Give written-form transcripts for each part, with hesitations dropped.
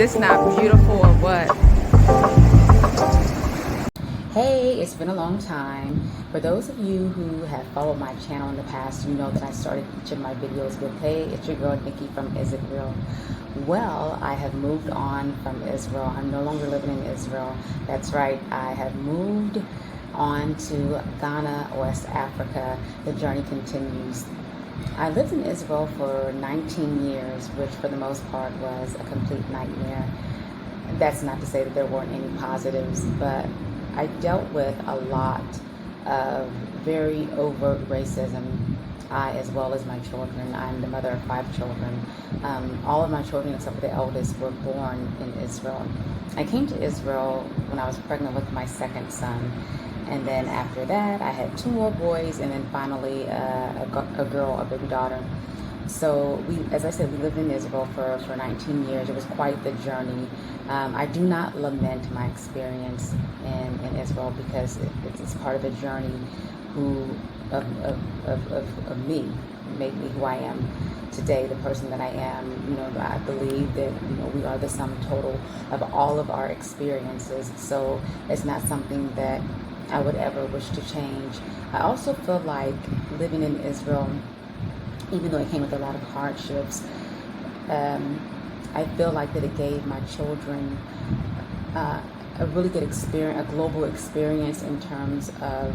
this not beautiful or what? Hey, it's been a long time. For those of you who have followed my channel in the past, you know that I started each of my videos with, hey, it's your girl Nikki from Isitreal. Well, I have moved on from Israel. I'm no longer living in Israel. That's right, I have moved on to Ghana, West Africa. The journey continues. I lived in Israel for 19 years, which for the most part was a complete nightmare. That's not to say that there weren't any positives, but I dealt with a lot of very overt racism. I, as well as my children, I'm the mother of 5 children. All of my children, except for the eldest, were born in Israel. I came to Israel when I was pregnant with my second son. And then after that, I had 2 more boys, and then finally a girl, a baby daughter. So as I said, we lived in Israel for 19 years. It was quite the journey. I do not lament my experience in Israel because it's part of the journey of me, made me who I am today, the person that I am. You know, I believe that, you know, we are the sum total of all of our experiences. So it's not something that I would ever wish to change. I also feel like living in Israel, even though it came with a lot of hardships, I feel like that it gave my children a really good experience, a global experience in terms of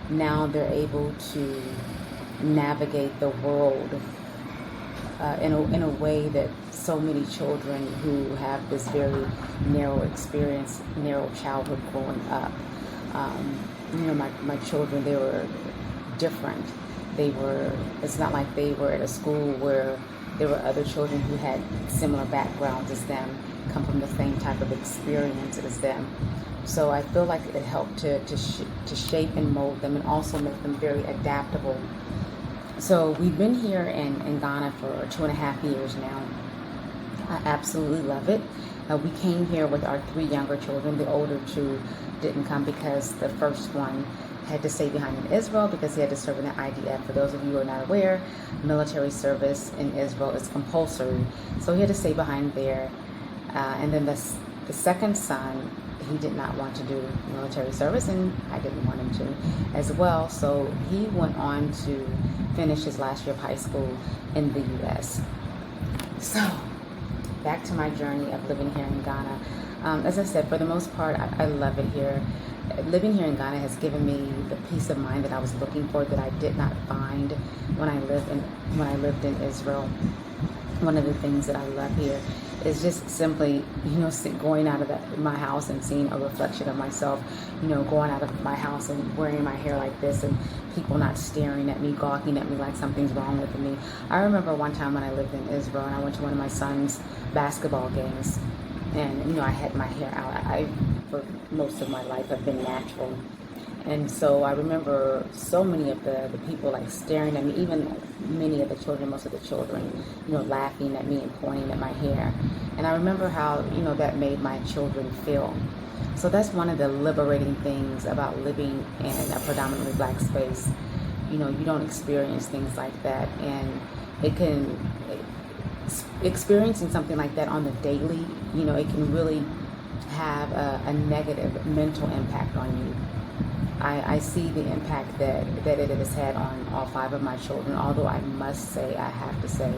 now they're able to navigate the world in a way that so many children who have this very narrow experience, narrow childhood growing up. You know, my children, they were different. It's not like they were at a school where there were other children who had similar backgrounds as them, come from the same type of experience as them. So I feel like it helped to shape and mold them and also make them very adaptable. So we've been here in Ghana for 2.5 years now. I absolutely love it. We came here with our 3 younger children. The older 2 didn't come because the first one had to stay behind in Israel because he had to serve in the IDF. For those of you who are not aware, military service in Israel is compulsory. So he had to stay behind there. And then the second son, he did not want to do military service, and I didn't want him to as well. So he went on to finish his last year of high school in the U.S. So back to my journey of living here in Ghana. As I said, for the most part, I love it here. Living here in Ghana has given me the peace of mind that I was looking for, that I did not find when I lived in Israel. One of the things that I love here is just simply, you know, going out of my house and seeing a reflection of myself, you know, going out of my house and wearing my hair like this and people not staring at me, gawking at me like something's wrong with me. I remember one time when I lived in Israel and I went to one of my son's basketball games, and, you know, I had my hair out. I for most of my life have been natural. And so I remember so many of the people like staring at me, even many of the children, most of the children, you know, laughing at me and pointing at my hair. And I remember how, you know, that made my children feel. So that's one of the liberating things about living in a predominantly black space. You know, you don't experience things like that. And experiencing something like that on the daily, you know, it can really have a negative mental impact on you. I see the impact that it has had on all 5 of my children, although I must say, I have to say,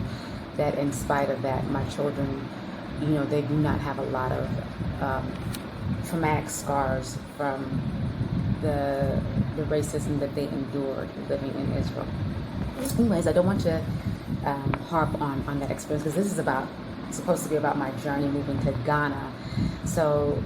that in spite of that, my children, you know, they do not have a lot of traumatic scars from the racism that they endured living in Israel. Anyways, I don't want to harp on that experience because this is supposed to be about my journey moving to Ghana. So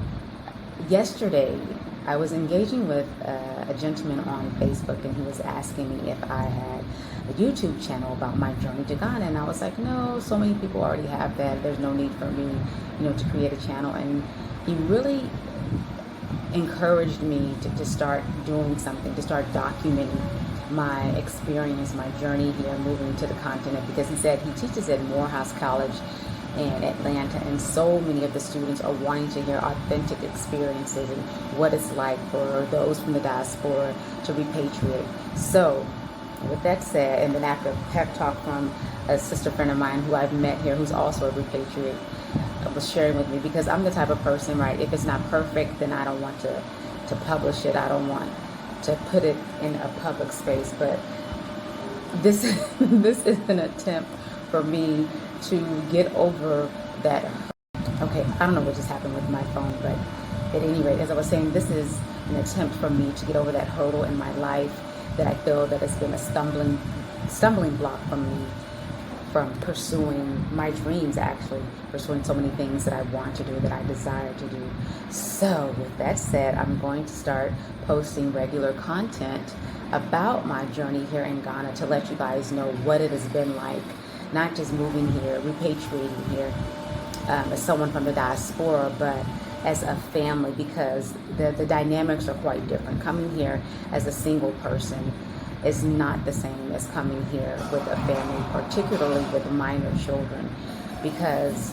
yesterday, I was engaging with a gentleman on Facebook, and he was asking me if I had a YouTube channel about my journey to Ghana, and I was like, no, so many people already have that. There's no need for me, you know, to create a channel. And he really encouraged me to start doing something, to start documenting my experience, my journey here, moving to the continent, because he said he teaches at Morehouse College in Atlanta, and so many of the students are wanting to hear authentic experiences and what it's like for those from the diaspora to repatriate. So with that said, and then after a pep talk from a sister friend of mine who I've met here, who's also a repatriate, was sharing with me, because I'm the type of person, right? If it's not perfect, then I don't want to publish it. I don't want to put it in a public space. But this this is an attempt for me to get over that. Okay, I don't know what just happened with my phone, but at any rate, as I was saying, this is an attempt for me to get over that hurdle in my life that I feel that has been a stumbling block for me from pursuing my dreams, actually pursuing so many things that I want to do, that I desire to do. So with that said, I'm going to start posting regular content about my journey here in Ghana to let you guys know what it has been like, not just moving here, repatriating here as someone from the diaspora, but as a family, because the dynamics are quite different. Coming here as a single person is not the same as coming here with a family, particularly with minor children, because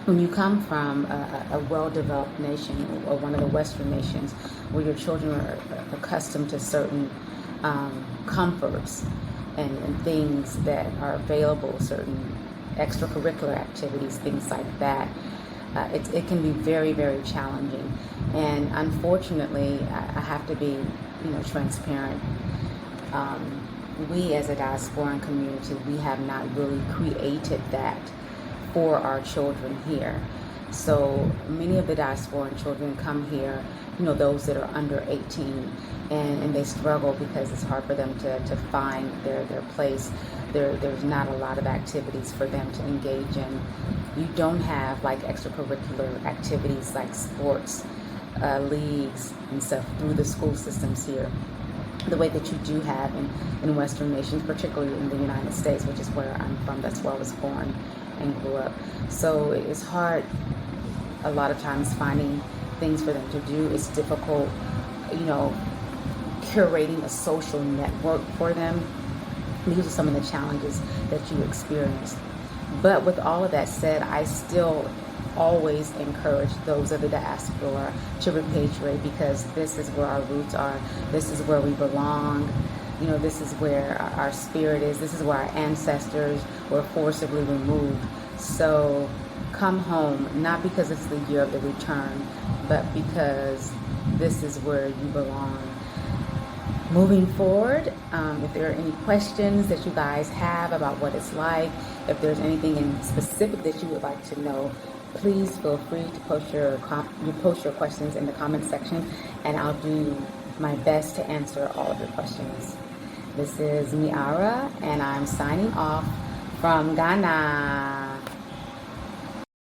when you come from a well-developed nation, or one of the Western nations, where your children are accustomed to certain comforts and things that are available, certain extracurricular activities, things like that, it can be very, very challenging. And unfortunately, I have to be, transparent. We as a diasporan community, we have not really created that for our children here. So many of the diasporan children come here, those that are under 18, and they struggle because it's hard for them to find their place. There's not a lot of activities for them to engage in. You don't have like extracurricular activities like sports, leagues and stuff through the school systems here, the way that you do have in Western nations, particularly in the United States, which is where I'm from. That's where I was born and grew up. So it's hard a lot of times finding things for them to do. It's difficult, curating a social network for them. These are some of the challenges that you experience. But with all of that said, I still always encourage those of the diaspora to repatriate, because this is where our roots are. This is where we belong. This is where our spirit is. This is where our ancestors were forcibly removed. So come home, not because it's the year of the return, but because this is where you belong. Moving forward, if there are any questions that you guys have about what it's like, if there's anything in specific that you would like to know, please feel free to post your questions in the comment section, and I'll do my best to answer all of your questions. This is Miara, and I'm signing off from Ghana.